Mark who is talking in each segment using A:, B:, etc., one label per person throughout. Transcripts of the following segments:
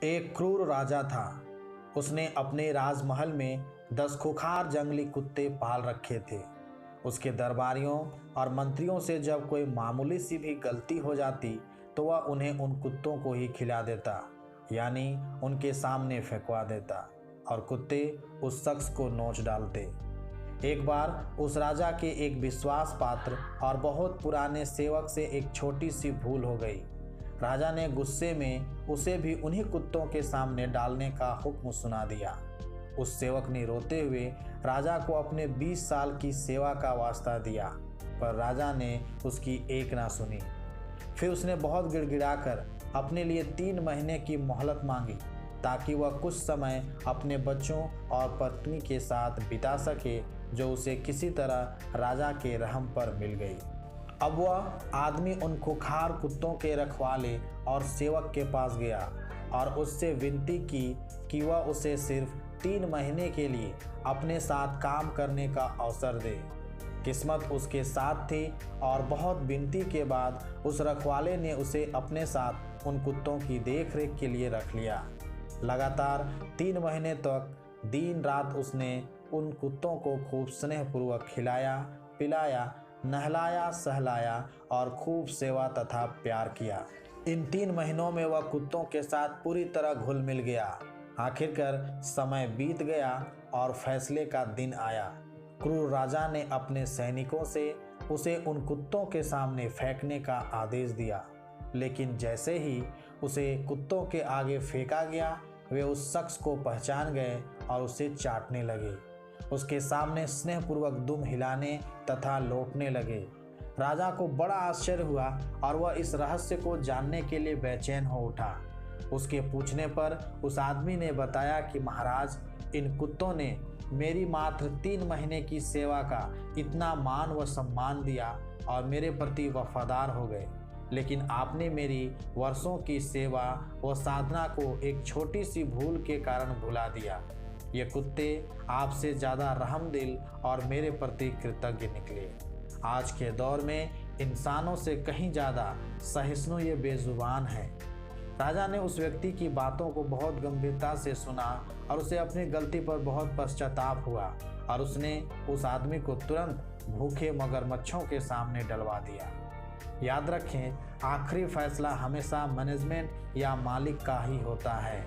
A: एक क्रूर राजा था। उसने अपने राजमहल में 10 खूंखार जंगली कुत्ते पाल रखे थे। उसके दरबारियों और मंत्रियों से जब कोई मामूली सी भी गलती हो जाती तो वह उन्हें उन कुत्तों को ही खिला देता, यानी उनके सामने फेंकवा देता और कुत्ते उस शख्स को नोच डालते। एक बार उस राजा के एक विश्वास पात्र और बहुत पुराने सेवक से एक छोटी सी भूल हो गई। राजा ने गुस्से में उसे भी उन्हीं कुत्तों के सामने डालने का हुक्म सुना दिया। उस सेवक ने रोते हुए राजा को अपने 20 साल की सेवा का वास्ता दिया, पर राजा ने उसकी एक ना सुनी। फिर उसने बहुत गिड़गिड़ाकर अपने लिए 3 महीने की मोहलत मांगी ताकि वह कुछ समय अपने बच्चों और पत्नी के साथ बिता सके, जो उसे किसी तरह राजा के रहम पर मिल गई। अब वह आदमी उन खूंखार कुत्तों के रखवाले और सेवक के पास गया और उससे विनती की कि वह उसे सिर्फ 3 महीने के लिए अपने साथ काम करने का अवसर दे। किस्मत उसके साथ थी और बहुत विनती के बाद उस रखवाले ने उसे अपने साथ उन कुत्तों की देखरेख के लिए रख लिया। लगातार 3 महीने तक दिन रात उसने उन कुत्तों को खूब स्नेहपूर्वक खिलाया, पिलाया, नहलाया, सहलाया और खूब सेवा तथा प्यार किया। इन 3 महीनों में वह कुत्तों के साथ पूरी तरह घुल मिल गया। आखिरकार समय बीत गया और फैसले का दिन आया। क्रूर राजा ने अपने सैनिकों से उसे उन कुत्तों के सामने फेंकने का आदेश दिया, लेकिन जैसे ही उसे कुत्तों के आगे फेंका गया, वे उस शख्स को पहचान गए और उसे चाटने लगे। उसके सामने स्नेहपूर्वक दुम हिलाने तथा लौटने लगे। राजा को बड़ा आश्चर्य हुआ और वह इस रहस्य को जानने के लिए बेचैन हो उठा। उसके पूछने पर उस आदमी ने बताया कि महाराज, इन कुत्तों ने मेरी मात्र 3 महीने की सेवा का इतना मान व सम्मान दिया और मेरे प्रति वफादार हो गए, लेकिन आपने मेरी वर्षों की सेवा व साधना को एक छोटी सी भूल के कारण भुला दिया। ये कुत्ते आपसे ज़्यादा रहमदिल और मेरे प्रति कृतज्ञ निकले। आज के दौर में इंसानों से कहीं ज़्यादा सहिष्णु ये बेजुबान है। राजा ने उस व्यक्ति की बातों को बहुत गंभीरता से सुना और उसे अपनी गलती पर बहुत पश्चाताप हुआ और उसने उस आदमी को तुरंत भूखे मगरमच्छों के सामने डलवा दिया। याद रखें, आखिरी फैसला हमेशा मैनेजमेंट या मालिक का ही होता है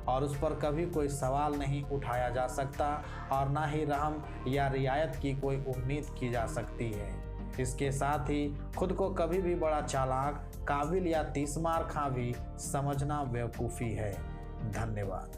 A: और उस पर कभी कोई सवाल नहीं उठाया जा सकता और ना ही रहम या रियायत की कोई उम्मीद की जा सकती है। इसके साथ ही खुद को कभी भी बड़ा चालाक, काबिल या तीसमार खां भी समझना बेवकूफ़ी है। धन्यवाद।